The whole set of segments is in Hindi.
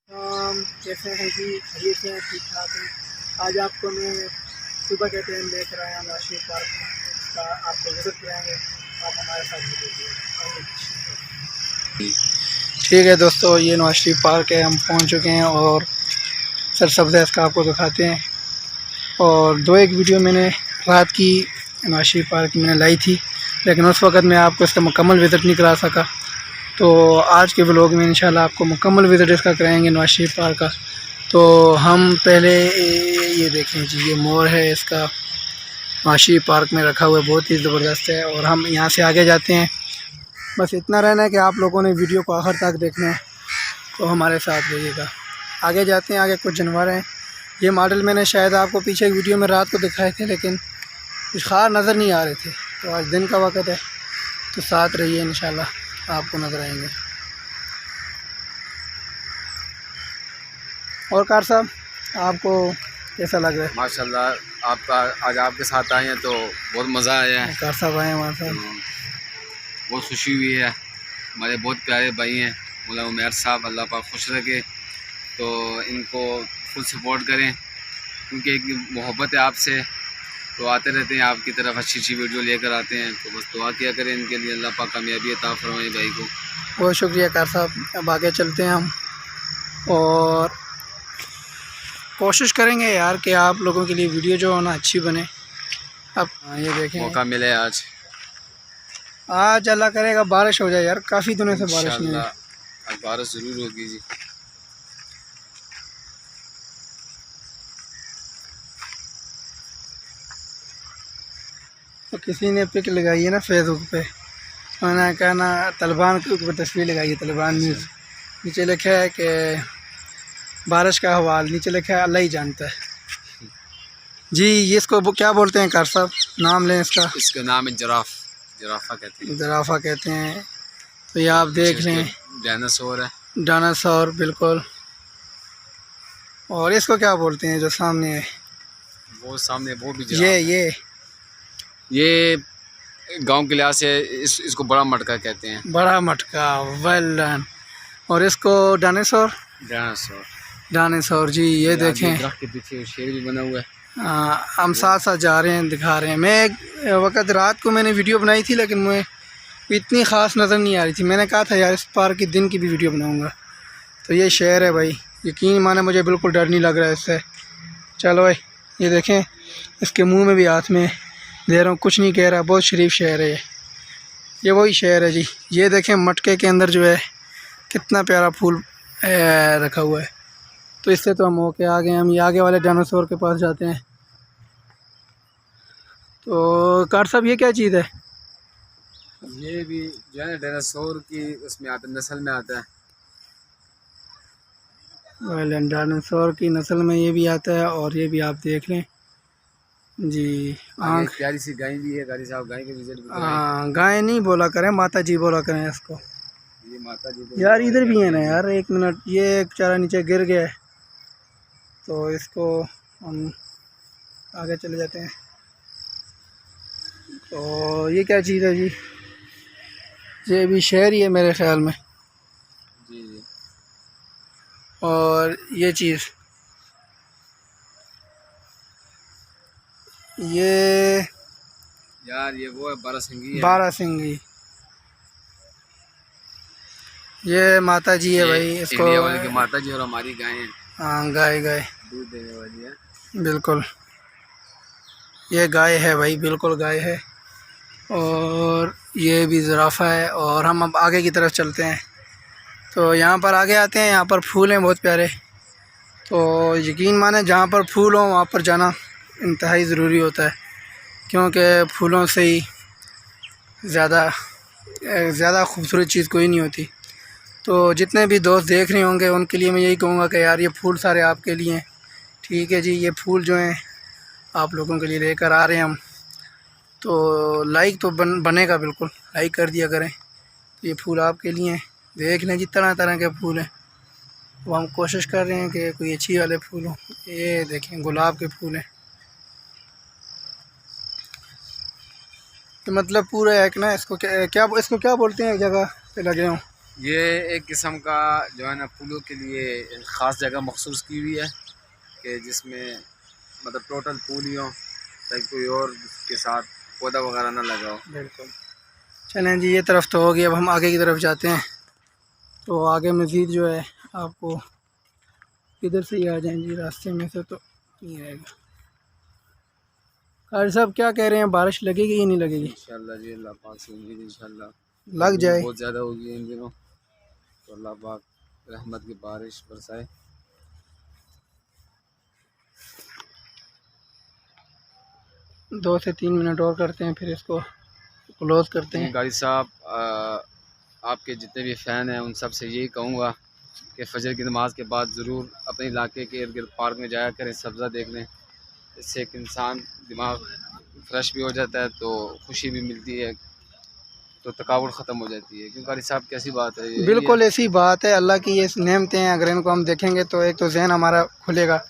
कैसे हैं जी? खरीद से हैं, ठीक ठाक हैं। आज आपको मैं सुबह के टाइम लेकर आया हूँ नाशी पार्क में। इसका आपको विजिट कराएंगे, आप हमारे साथ जुड़िए। ठीक है दोस्तों, ये नवाज शरीफ पार्क है, हम पहुंच चुके हैं और सरसब्ज़ इसका आपको दिखाते हैं। और दो एक वीडियो मैंने रात की नवाज शरीफ पार्क की मैंने लाई थी, लेकिन उस वक़्त मैं आपको इसका मुकम्मल विज़िट नहीं करा सका। तो आज के व्लॉग में इंशाल्लाह आपको मुकम्मल विज़िट इसका कराएंगे नवाज शरीफ पार्क का। तो हम पहले ये देखें जी, ये मोर है इसका नवाज शरीफ पार्क में रखा हुआ है, बहुत ही ज़बरदस्त है। और हम यहाँ से आगे जाते हैं, बस इतना रहना है कि आप लोगों ने वीडियो को आखिर तक देखना है, तो हमारे साथ रहिएगा। आगे जाते हैं, आगे कुछ जानवर हैं। ये मॉडल मैंने शायद आपको पीछे एक वीडियो में रात को दिखाए थे, लेकिन कुछ खास नज़र नहीं आ रहे थे। तो आज दिन का वक़्त है, तो साथ रहिए, इंशाल्लाह आपको नज़र आएंगे। और कार साहब, आपको कैसा लग रहा है? माशाल्लाह, आपका आज आपके साथ आए हैं तो बहुत मज़ा आया है। कार साहब आए हमारे साथ, बहुत खुशी हुई है। हमारे बहुत प्यारे भाई हैं मौलाना उमैर साहब, अल्लाह पाक खुश रखे। तो इनको फुल सपोर्ट करें, क्योंकि एक मोहब्बत है आपसे। तो आते रहते हैं आपकी तरफ, अच्छी अच्छी वीडियो लेकर आते हैं। तो बस दुआ किया करें इनके लिए, अल्लाह पाक कामयाबी अता फरमाए भाई को। बहुत शुक्रिया कार साहब। अब आगे चलते हैं हम, और कोशिश करेंगे यार कि आप लोगों के लिए वीडियो जो है ना अच्छी बने। अब ये देखें, मौका मिले आज अल्लाह करेगा बारिश हो जाए यार, काफ़ी दिनों से बारिश नहीं है। आज बारिश ज़रूर होगी जी। तो किसी ने पिक लगाई है ना फेसबुक पे, मैंने कहा ना तालिबान के ऊपर तस्वीर लगाई है, तालिबान न्यूज़। नीचे लिखा है कि बारिश का हवाल, नीचे लिखा है अल्लाह ही जानता है जी। ये इसको क्या बोलते हैं कार साहब, नाम लें इसका? इसका नाम है जराफा कहते हैं। जराफा कहते हैं। तो ये आप देख लें, डायनासोर है, डायनासोर बिल्कुल। और इसको क्या बोलते हैं जो सामने है? वो सामने वो भी ये गांव के लिहाज से इसको बड़ा मटका कहते हैं। बड़ा मटका, वेल डन। और इसको डायनासोर जी। ये देखें, के पीछे शेर भी बना हुआ है। हम साथ साथ जा रहे हैं, दिखा रहे हैं। मैं एक वक्त रात को मैंने वीडियो बनाई थी, लेकिन मैं इतनी ख़ास नज़र नहीं आ रही थी। मैंने कहा था यार इस पार्क के दिन की भी वीडियो बनाऊंगा। तो ये शेर है भाई, यकीन माने मुझे बिल्कुल डर नहीं लग रहा है इससे। चलो भाई, ये देखें, इसके मुंह में भी हाथ में दे रहा हूँ, कुछ नहीं कह रहा, बहुत शरीफ शेर है ये वही शेर है जी। ये देखें मटके के अंदर जो है कितना प्यारा फूल रखा हुआ है। तो इससे तो हम होके आ गए, हम ये आगे वाले डायनासोर के पास जाते हैं। तो कार साहब, ये क्या चीज़ है? ये भी जो है ना डायनासोर की उसमें आता है, नस्ल में आता है। डायनासोर की नस्ल में ये भी आता है। और ये भी आप देख लें जी, आँख। प्यारी सी गाय भी है, गाड़ी साहब गाय के विजिट भी। गाय नहीं बोला करें, माता जी बोला करें इसको। ये माता जी यार इधर भी है ना यार, एक मिनट, ये एक बेचारा नीचे गिर गया है, तो इसको हम आगे चले जाते हैं। तो ये क्या चीज़ है जी? ये भी शहर ही है मेरे ख्याल में। जी। और ये चीज़, ये यार ये वो है बारहसिंगी है। बारहसिंगी, ये माता जी है भाई। इसको इंडिया वाले की माता जी और हमारी गाय है। हाँ, गाय दूध देने वाली है, बिल्कुल। ये गाय है भाई, बिल्कुल गाय है। और ये भी ज़राफ़ा है। और हम अब आगे की तरफ चलते हैं। तो यहाँ पर आगे आते हैं, यहाँ पर फूल हैं बहुत प्यारे। तो यकीन माने जहाँ पर फूल हों वहाँ पर जाना इंतहाई ज़रूरी होता है, क्योंकि फूलों से ही ज़्यादा खूबसूरत चीज़ कोई नहीं होती। तो जितने भी दोस्त देख रहे होंगे उनके लिए मैं यही कहूँगा कि यार ये फूल सारे आपके लिए हैं। ठीक है जी, ये फूल जो हैं आप लोगों के लिए लेकर आ रहे हैं हम। तो लाइक तो बनेगा, बिल्कुल लाइक कर दिया करें। तो ये फूल आपके लिए हैं, देख लें जी, तरह तरह के फूल हैं। वो हम कोशिश कर रहे हैं कि कोई अच्छी वाले फूल हों। ये देखें, गुलाब के फूल हैं। तो मतलब पूरा एक ना, इसको क्या बोलते हैं, एक जगह पे लगे हों, ये एक किस्म का जो है ना फूलों के लिए ख़ास जगह मखसूस की हुई है कि जिसमें मतलब टोटल फूल ही हो, ताकि कोई और के साथ पौधा वगैरह ना लगाओ। बिल्कुल। चलें जी, ये तरफ तो हो गई, अब हम आगे की तरफ जाते हैं। तो आगे मज़ीद जो है आपको इधर से ही आ जाएंगी, रास्ते में से तो नहीं रहेगा। कारी साहब क्या कह रहे हैं, बारिश लगेगी या नहीं लगेगी? इंशाल्लाह जी, अल्लाह पाक से उम्मीद इंशाल्लाह लग जाए। बहुत ज़्यादा होगी इन दिनों, तो अल्लाह पाक रहमत की बारिश बरसाए। 2 से 3 मिनट और करते हैं, फिर इसको क्लोज़ करते हैं। गाड़ी साहब, आपके जितने भी फ़ैन हैं उन सब से यही कहूँगा कि फजर की नमाज़ के बाद ज़रूर अपने इलाके के इर्द गिर्द पार्क में जाया करें, सब्ज़ा देखने। इससे एक इंसान दिमाग फ्रेश भी हो जाता है, तो खुशी भी मिलती है, तो थकावट ख़त्म हो जाती है। क्योंकि कारी साहब कैसी बात है, यही बिल्कुल है। ऐसी बात है, अल्लाह की ये नेमतें हैं, अगर इनको हम देखेंगे तो एक तो जहन हमारा खुलेगा।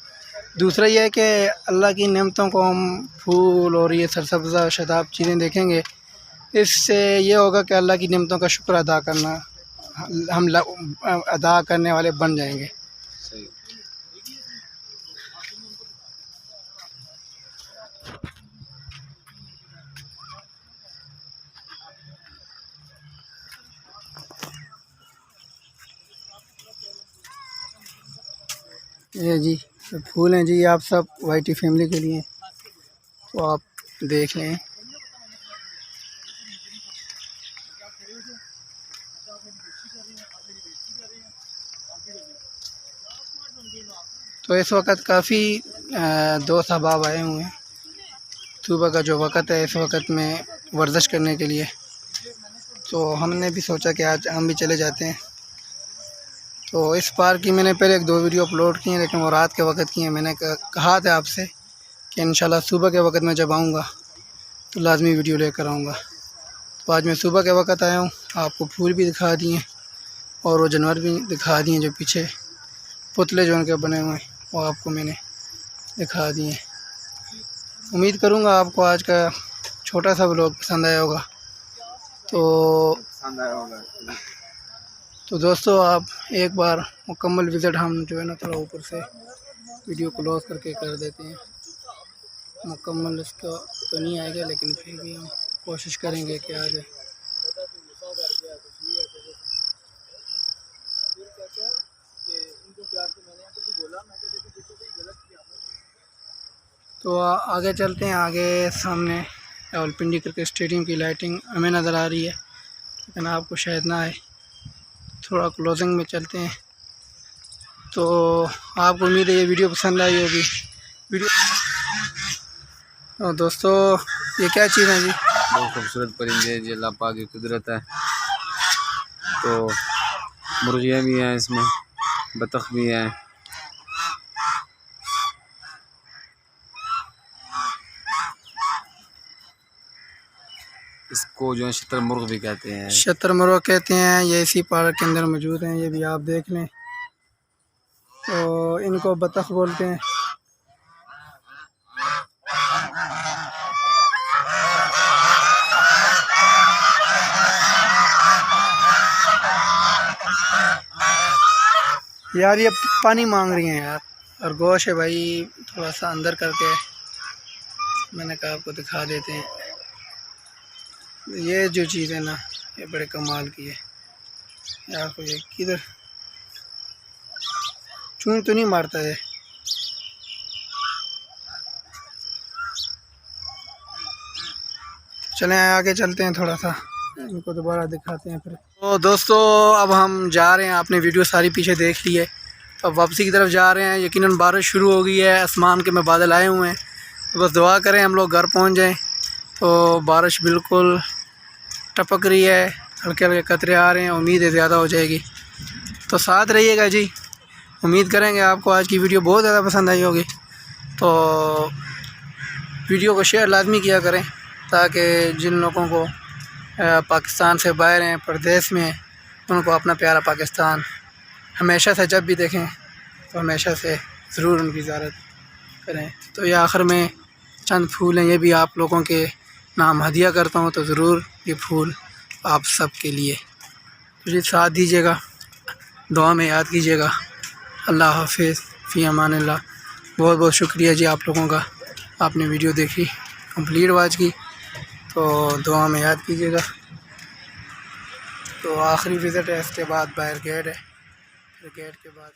दूसरा ये है कि अल्लाह की नेमतों को हम फूल और ये सरसब्ज़ा शदाब चीज़ें देखेंगे, इससे ये होगा कि अल्लाह की नेमतों का शुक्र अदा करना हम अदा करने वाले बन जाएंगे। सही। ये जी सब फूल हैं जी, आप सब वाईटी फैमिली के लिए, तो आप देख लें। तो इस वक्त काफ़ी दोस्त अहबाब आए हुए हैं। सुबह का जो वक़्त है इस वक्त में वर्जिश करने के लिए, तो हमने भी सोचा कि आज हम भी चले जाते हैं। तो इस पार्क की मैंने पहले 1-2 वीडियो अपलोड की हैं, लेकिन वो रात के वक़्त की हैं। मैंने कहा था आपसे कि इंशाल्लाह सुबह के वक़्त में जब आऊँगा तो लाजमी वीडियो लेकर आऊँगा। तो आज मैं सुबह के वक़्त आया हूँ, आपको फूल भी दिखा दिए और वो जानवर भी दिखा दिए, जो पीछे पुतले जो उनके बने हुए हैं वो आपको मैंने दिखा दिए। उम्मीद करूँगा आपको आज का छोटा सा व्लॉग पसंद आया होगा। पसंद आया होगा। तो दोस्तों, आप एक बार मुकम्मल विज़िट हम जो है ना थोड़ा ऊपर से वीडियो क्लोज करके कर देते हैं। मुकम्मल इसका तो नहीं आएगा, लेकिन फिर भी हम कोशिश करेंगे कि आ जाए। तो आगे चलते हैं। आगे सामने रावलपिंडी क्रिकेट स्टेडियम की लाइटिंग हमें नज़र आ रही है, लेकिन आपको शायद ना आए। थोड़ा क्लोजिंग में चलते हैं। तो आपको उम्मीद है ये वीडियो पसंद आई होगी। वीडियो तो दोस्तों, ये क्या चीज़ है जी? बहुत खूबसूरत परिंदे जी, अल्लाह पाक की कुदरत है। तो मुर्गियाँ भी हैं इसमें, बतख भी हैं। इसको जो है शतरमुर्ग भी कहते हैं। शतरमुर्ग कहते हैं। ये इसी पार्क के अंदर मौजूद हैं, ये भी आप देख लें। तो इनको बतख बोलते हैं। यार ये पानी मांग रही हैं यार, और गोश है भाई, थोड़ा सा अंदर करके मैंने कहा आपको दिखा देते हैं। ये जो चीज़ है ना, ये बड़े कमाल की है यार। को ये किधर चूंज तो नहीं मारता है? चलें आगे चलते हैं, थोड़ा सा इनको दोबारा दिखाते हैं फिर। तो दोस्तों, अब हम जा रहे हैं। आपने वीडियो सारी पीछे देख ली है, तो अब वापसी की तरफ जा रहे हैं। यकीनन बारिश शुरू हो गई है, आसमान के में बादल आए हुए हैं। तो बस दुआ करें हम लोग घर पहुंच जाएं। तो बारिश बिल्कुल टपक रही है, हल्के हल्के कतरे आ रहे हैं, उम्मीद है ज़्यादा हो जाएगी। तो साथ रहिएगा जी। उम्मीद करेंगे आपको आज की वीडियो बहुत ज़्यादा पसंद आई होगी। तो वीडियो को शेयर लाजमी किया करें, ताकि जिन लोगों को पाकिस्तान से बाहर हैं, प्रदेश में हैं, उनको अपना प्यारा पाकिस्तान हमेशा से जब भी देखें तो हमेशा से ज़रूर उनकी ज़ियारत करें। तो ये आखिर में चंद फूल हैं, ये भी आप लोगों के नाम हदिया करता हूँ। तो ज़रूर ये फूल आप सब के लिए। तो जी साथ दीजिएगा, दुआ में याद कीजिएगा। अल्लाह हाफिज़, फ़ी अमानिल्लाह। बहुत बहुत शुक्रिया जी आप लोगों का, आपने वीडियो देखी, कंप्लीट वाच की, तो दुआ में याद कीजिएगा। तो आखिरी विज़िट है, इसके बाद बाहर गेट है, फिर गेट के बाद